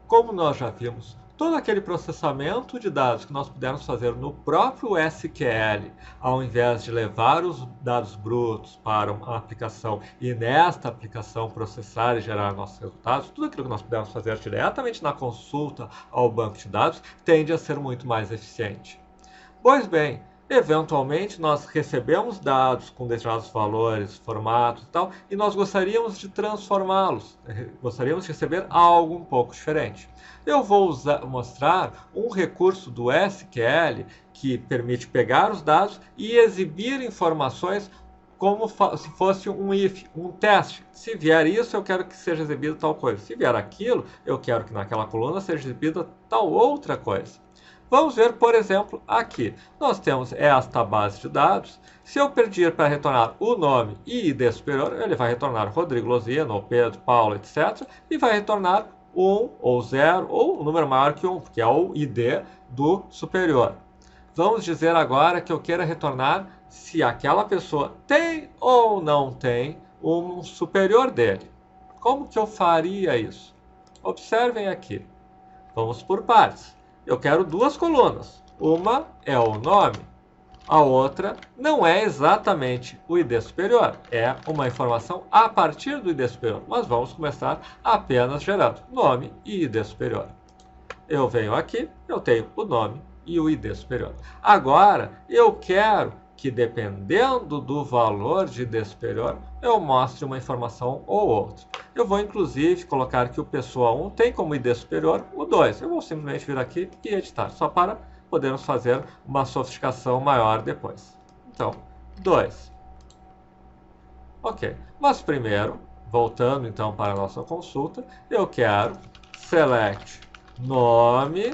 Como nós já vimos, todo aquele processamento de dados que nós pudermos fazer no próprio SQL, ao invés de levar os dados brutos para uma aplicação e nesta aplicação processar e gerar nossos resultados, tudo aquilo que nós pudermos fazer diretamente na consulta ao banco de dados tende a ser muito mais eficiente. Pois bem, eventualmente nós recebemos dados com determinados valores, formatos e tal, e nós gostaríamos de transformá-los, gostaríamos de receber algo um pouco diferente. Eu vou mostrar um recurso do SQL que permite pegar os dados e exibir informações como se fosse um if, um teste. Se vier isso, eu quero que seja exibido tal coisa. Se vier aquilo, eu quero que naquela coluna seja exibida tal outra coisa. Vamos ver, por exemplo, aqui. Nós temos esta base de dados. Se eu pedir para retornar o nome e ID superior, ele vai retornar Rodrigo Lozino, ou Pedro, Paulo, etc. E vai retornar 1 ou 0, ou um número maior que 1, que é o ID do superior. Vamos dizer agora que eu queira retornar se aquela pessoa tem ou não tem um superior dele. Como que eu faria isso? Observem aqui. Vamos por partes. Eu quero duas colunas. Uma é o nome, a outra não é exatamente o ID superior. É uma informação a partir do ID superior. Mas vamos começar apenas gerando nome e ID superior. Eu venho aqui, eu tenho o nome e o ID superior. Agora, eu quero que, dependendo do valor de ID superior, eu mostre uma informação ou outra. Eu vou, inclusive, colocar que o pessoa 1 tem como ID superior o 2. Eu vou simplesmente vir aqui e editar, só para podermos fazer uma sofisticação maior depois. Então, 2. Ok, mas primeiro, voltando então para a nossa consulta, eu quero select nome,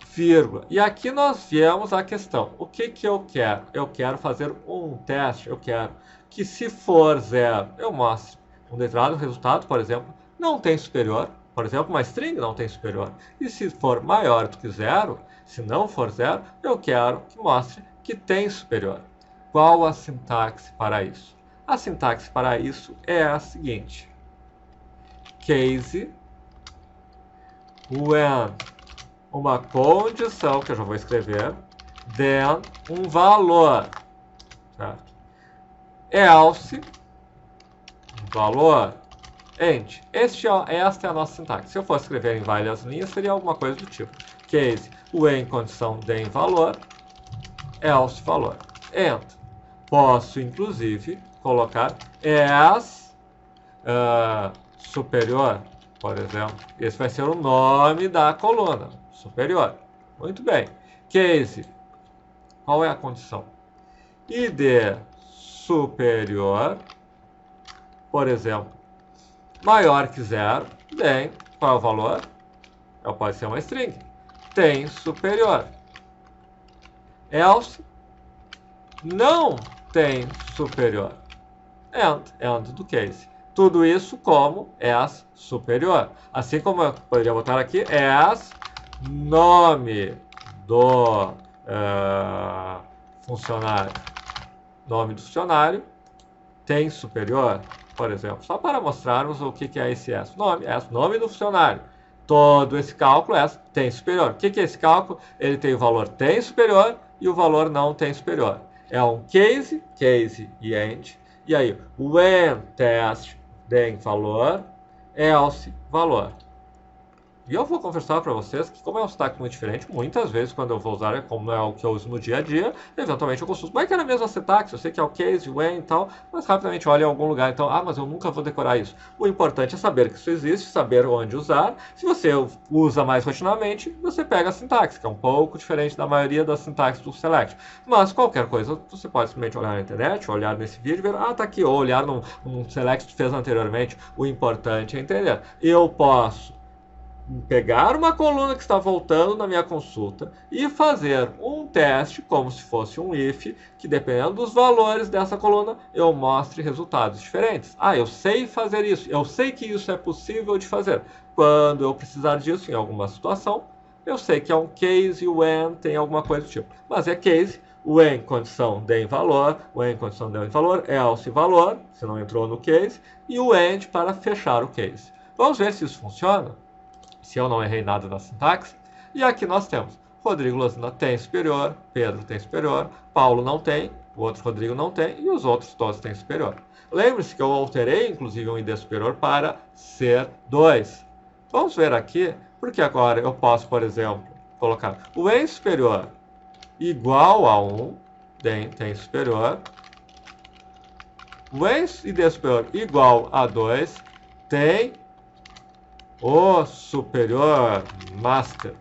vírgula. E aqui nós viemos a questão. O que que eu quero? Eu quero fazer um teste. Eu quero que, se for 0, eu mostre um determinado resultado, por exemplo, não tem superior. Por exemplo, uma string não tem superior. E se for maior do que 0, se não for 0, eu quero que mostre que tem superior. Qual a sintaxe para isso? A sintaxe para isso é a seguinte. Case when uma condição, que eu já vou escrever, then um valor, certo? Else, um valor, end. Esta é a nossa sintaxe. Se eu fosse escrever em várias linhas, seria alguma coisa do tipo case when condição then valor, else valor, end. Posso, inclusive, colocar as superior, por exemplo. Esse vai ser o nome da coluna. Superior. Muito bem. Case. Qual é a condição? ID superior, por exemplo, maior que 0. Bem, qual é o valor? Pode ser uma string. Tem superior. Else não tem superior. End do case. Tudo isso como as superior. Assim como eu poderia botar aqui as nome do funcionário. Nome do funcionário tem superior, por exemplo. Só para mostrarmos o que é esse S. Nome do funcionário. Todo esse cálculo tem superior. O que é esse cálculo? Ele tem o valor tem superior e o valor não tem superior. É um case e end. E aí, when test then valor, else valor. E eu vou confessar para vocês que, como é um sotaque muito diferente, muitas vezes, quando eu vou usar, como é o que eu uso no dia a dia, eventualmente eu consulto. Mas que era a mesma sintaxe, eu sei que é o case, when e tal, mas rapidamente olho em algum lugar. Então, mas eu nunca vou decorar isso. O importante é saber que isso existe, saber onde usar. Se você usa mais rotineiramente, você pega a sintaxe, que é um pouco diferente da maioria das sintaxes do select. Mas qualquer coisa, você pode simplesmente olhar na internet, olhar nesse vídeo e ver, tá aqui, ou olhar num select que fez anteriormente. O importante é entender. Eu posso pegar uma coluna que está voltando na minha consulta e fazer um teste como se fosse um if, que dependendo dos valores dessa coluna, eu mostre resultados diferentes. Eu sei fazer isso, eu sei que isso é possível de fazer. Quando eu precisar disso em alguma situação, eu sei que é um case when tem alguma coisa do tipo. Mas é case when condição then valor, when condição then valor, else valor, se não entrou no case, e o end para fechar o case. Vamos ver se isso funciona? se eu não errei nada na sintaxe. E aqui nós temos Rodrigo Lozina tem superior, Pedro tem superior, Paulo não tem, o outro Rodrigo não tem e os outros todos têm superior. Lembre-se que eu alterei, inclusive, um ID superior para ser 2. Vamos ver aqui, porque agora eu posso, por exemplo, colocar o em superior igual a 1, tem superior, o em ID superior igual a 2, tem o superior master.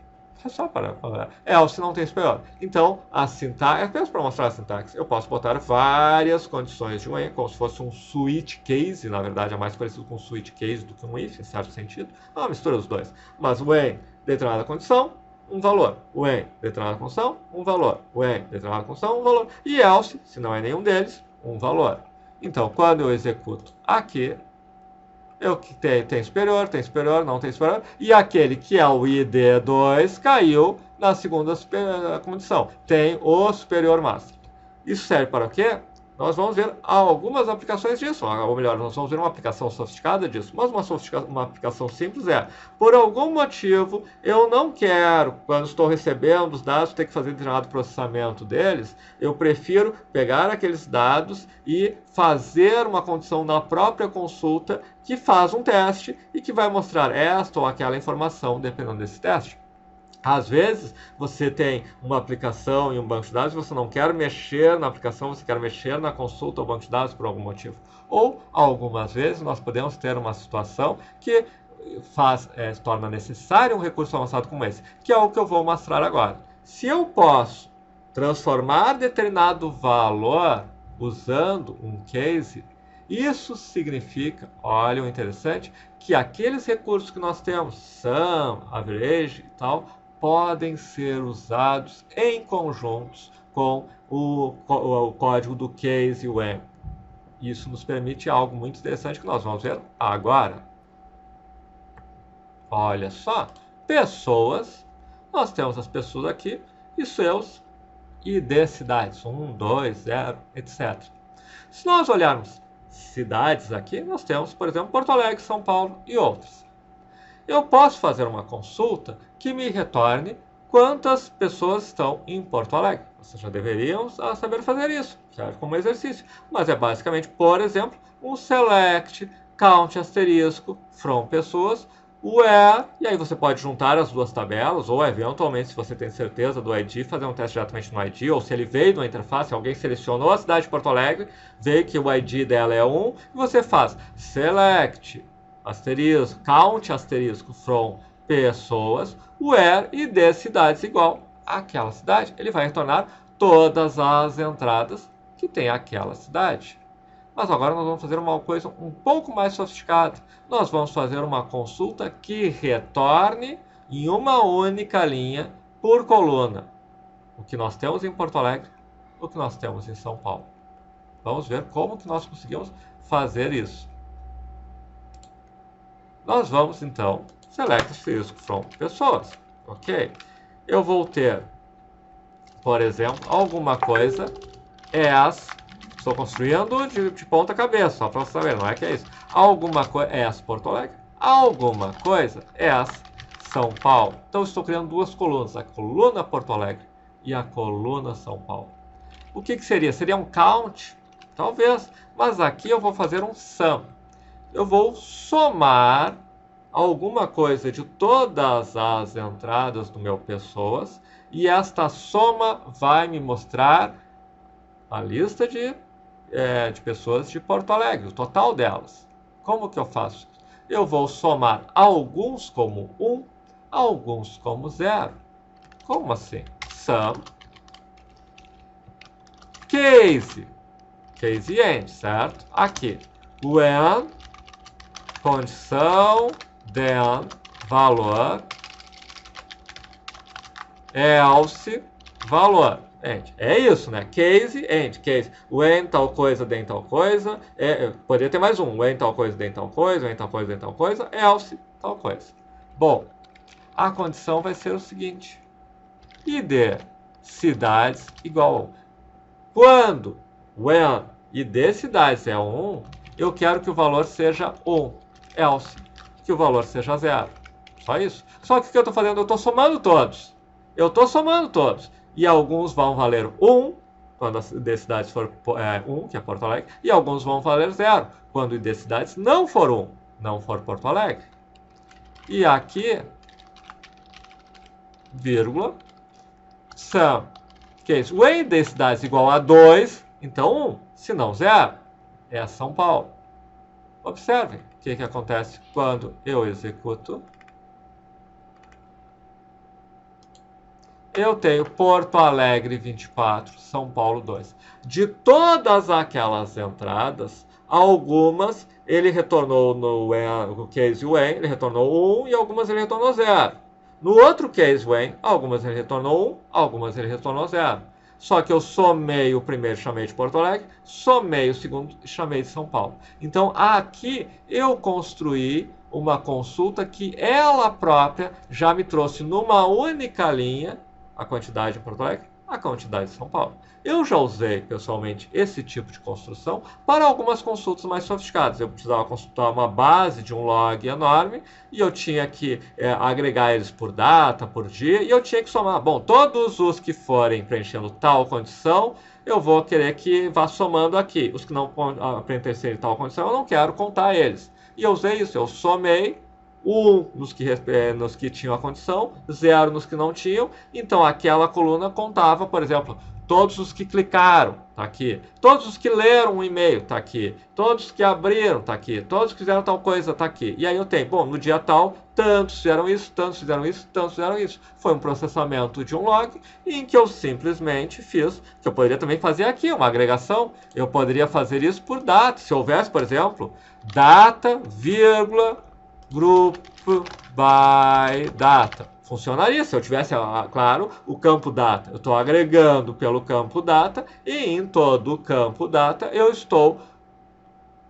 É só para falar. Else não tem superior. Então, a sintaxe, apenas para mostrar a sintaxe, eu posso botar várias condições de um em, como se fosse um switch case, na verdade é mais parecido com um switch case do que um if, em certo sentido. É uma mistura dos dois. Mas o em, determinada condição, um valor. O em, determinada condição, um valor. O em, determinada condição, um valor. E else, se não é nenhum deles, um valor. Então, quando eu executo aqui, eu tem superior, não tem superior, e aquele que é o ID2 caiu na segunda condição, tem o superior master. Isso serve para o quê? Nós vamos ver algumas aplicações disso, ou melhor, nós vamos ver uma aplicação sofisticada disso, mas uma aplicação simples é, por algum motivo, eu não quero, quando estou recebendo os dados, ter que fazer determinado processamento deles, eu prefiro pegar aqueles dados e fazer uma condição na própria consulta que faz um teste e que vai mostrar esta ou aquela informação, dependendo desse teste. Às vezes, você tem uma aplicação em um banco de dados e você não quer mexer na aplicação, você quer mexer na consulta ou banco de dados por algum motivo. Ou, algumas vezes, nós podemos ter uma situação que se torna necessário um recurso avançado como esse, que é o que eu vou mostrar agora. Se eu posso transformar determinado valor usando um case, isso significa, olha o interessante, que aqueles recursos que nós temos, sum, average e tal, podem ser usados em conjuntos com o código do case e o when. Isso nos permite algo muito interessante que nós vamos ver agora. Olha só, pessoas, nós temos as pessoas aqui e seus ID cidades, 1, 2, 0, etc. Se nós olharmos cidades aqui, nós temos, por exemplo, Porto Alegre, São Paulo e outras. Eu posso fazer uma consulta que me retorne quantas pessoas estão em Porto Alegre. Vocês já deveriam saber fazer isso, serve como exercício. Mas é basicamente, por exemplo, um select, count asterisco, from pessoas, where, e aí você pode juntar as duas tabelas, ou eventualmente, se você tem certeza do ID, fazer um teste diretamente no ID, ou se ele veio da interface, alguém selecionou a cidade de Porto Alegre, vê que o ID dela é 1, e você faz select, asterisco, count asterisco, from pessoas, where e de cidades igual àquela cidade. Ele vai retornar todas as entradas que tem aquela cidade. Mas agora nós vamos fazer uma coisa um pouco mais sofisticada. Nós vamos fazer uma consulta que retorne em uma única linha por coluna o que nós temos em Porto Alegre, o que nós temos em São Paulo. Vamos ver como que nós conseguimos fazer isso. Nós vamos, então, select asterisco from pessoas. Ok? Eu vou ter, por exemplo, alguma coisa as... Estou construindo de ponta cabeça, só para você saber, não é que é isso. Alguma coisa Porto Alegre, alguma coisa São Paulo. Então, estou criando duas colunas, a coluna Porto Alegre e a coluna São Paulo. O que seria? Seria um count? Talvez, mas aqui eu vou fazer um sum. Eu vou somar alguma coisa de todas as entradas do meu pessoas e esta soma vai me mostrar a lista de pessoas de Porto Alegre, o total delas. Como que eu faço? Eu vou somar alguns como 1, alguns como 0. Como assim? Sum case end, certo? Aqui, when, condição, then, valor, else, valor. End. É isso, né? Case, end, case. When tal coisa, then tal coisa. Poderia ter mais um. When tal coisa, then tal coisa. When tal coisa, then tal coisa. Else, tal coisa. Bom, a condição vai ser o seguinte. ID cidades igual a 1. Quando when ID cidades é 1, eu quero que o valor seja 1. Else, que o valor seja 0. Só isso. Só que o que eu estou fazendo? Eu estou somando todos. Eu estou somando todos. E alguns vão valer 1, quando a densidade for 1, que é Porto Alegre, e alguns vão valer 0, quando a densidade não for 1, não for Porto Alegre. E aqui, vírgula, sum case when densidade igual a 2, então 1, se não 0, é São Paulo. Observe o que acontece quando eu executo. Eu tenho Porto Alegre 24, São Paulo 2. De todas aquelas entradas, algumas ele retornou no case when, ele retornou 1 e algumas ele retornou 0. No outro case when, algumas ele retornou 1, algumas ele retornou 0. Só que eu somei o primeiro e chamei de Porto Alegre, somei o segundo e chamei de São Paulo. Então aqui eu construí uma consulta que ela própria já me trouxe numa única linha a quantidade de Porto Alegre, a quantidade de São Paulo. Eu já usei pessoalmente esse tipo de construção para algumas consultas mais sofisticadas. Eu precisava consultar uma base de um log enorme e eu tinha que agregar eles por data, por dia, e eu tinha que somar. Bom, todos os que forem preenchendo tal condição, eu vou querer que vá somando aqui. Os que não preencherem tal condição, eu não quero contar eles. E eu usei isso, eu somei 1 nos que tinham a condição, 0 nos que não tinham. Então aquela coluna contava, por exemplo, todos os que clicaram, está aqui. Todos os que leram um e-mail, está aqui. Todos que abriram, está aqui. Todos que fizeram tal coisa, está aqui. E aí eu tenho, bom, no dia tal, tantos fizeram isso, tantos fizeram isso, tantos fizeram isso. Foi um processamento de um log em que eu simplesmente fiz, que eu poderia também fazer aqui, uma agregação. Eu poderia fazer isso por data. Se houvesse, por exemplo, data, vírgula, group by data. Funcionaria se eu tivesse, claro, o campo data. Eu estou agregando pelo campo data e em todo o campo data eu estou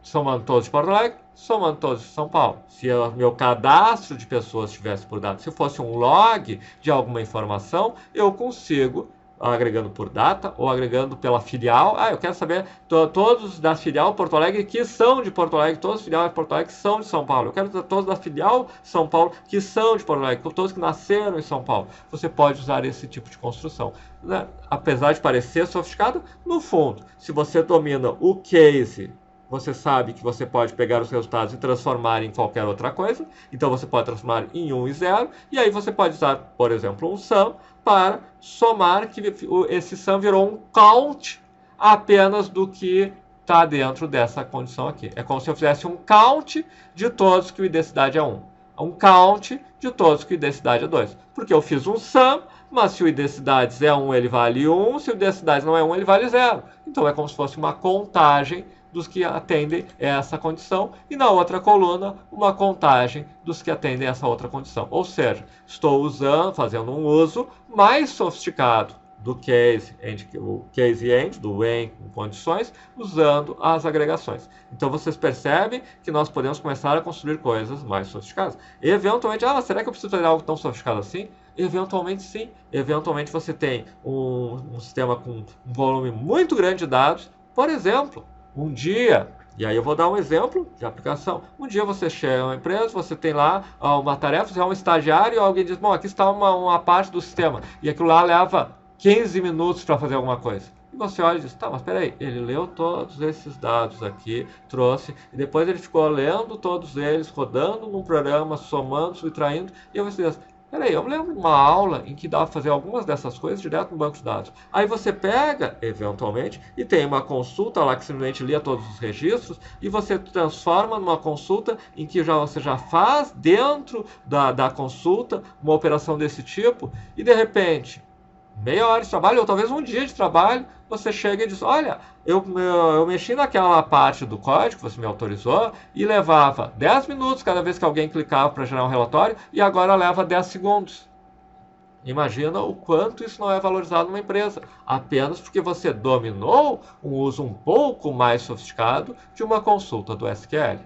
somando todos de Porto Alegre, somando todos de São Paulo. Se o meu cadastro de pessoas estivesse por data, se fosse um log de alguma informação, eu consigo, agregando por data ou agregando pela filial. Eu quero saber todos da filial Porto Alegre que são de Porto Alegre, todos os filiais de Porto Alegre que são de São Paulo. Eu quero todos da filial São Paulo que são de Porto Alegre, todos que nasceram em São Paulo. Você pode usar esse tipo de construção. Né? Apesar de parecer sofisticado, no fundo, se você domina o case, você sabe que você pode pegar os resultados e transformar em qualquer outra coisa. Então você pode transformar em 1 e 0. E aí você pode usar, por exemplo, um sum para somar, que esse sum virou um count apenas do que está dentro dessa condição aqui. É como se eu fizesse um count de todos que o identidade é 1. Um count de todos que o identidade é 2. Porque eu fiz um sum, mas se o identidade é 1, ele vale 1. Se o identidade não é 1, ele vale 0. Então é como se fosse uma contagem dos que atendem essa condição, e na outra coluna, uma contagem dos que atendem essa outra condição. Ou seja, estou fazendo um uso mais sofisticado do case end, do when com condições, usando as agregações. Então vocês percebem que nós podemos começar a construir coisas mais sofisticadas. Eventualmente, será que eu preciso fazer algo tão sofisticado assim? Eventualmente sim. Eventualmente você tem um sistema com um volume muito grande de dados, por exemplo. Um dia, e aí eu vou dar um exemplo de aplicação. Um dia você chega a uma empresa, você tem lá uma tarefa, você é um estagiário e alguém diz, bom, aqui está uma parte do sistema. E aquilo lá leva 15 minutos para fazer alguma coisa. E você olha e diz, tá, mas peraí, ele leu todos esses dados aqui, trouxe, e depois ele ficou lendo todos eles, rodando num programa, somando, subtraindo, e aí você diz, peraí, eu me lembro de uma aula em que dá para fazer algumas dessas coisas direto no banco de dados. Aí você pega, eventualmente, e tem uma consulta lá que simplesmente lia todos os registros, e você transforma numa consulta em que você já faz dentro da consulta uma operação desse tipo, e de repente, meia hora de trabalho, ou talvez um dia de trabalho, você chega e diz, olha, eu mexi naquela parte do código que você me autorizou e levava 10 minutos cada vez que alguém clicava para gerar um relatório e agora leva 10 segundos. Imagina o quanto isso não é valorizado numa empresa, apenas porque você dominou um uso um pouco mais sofisticado de uma consulta do SQL.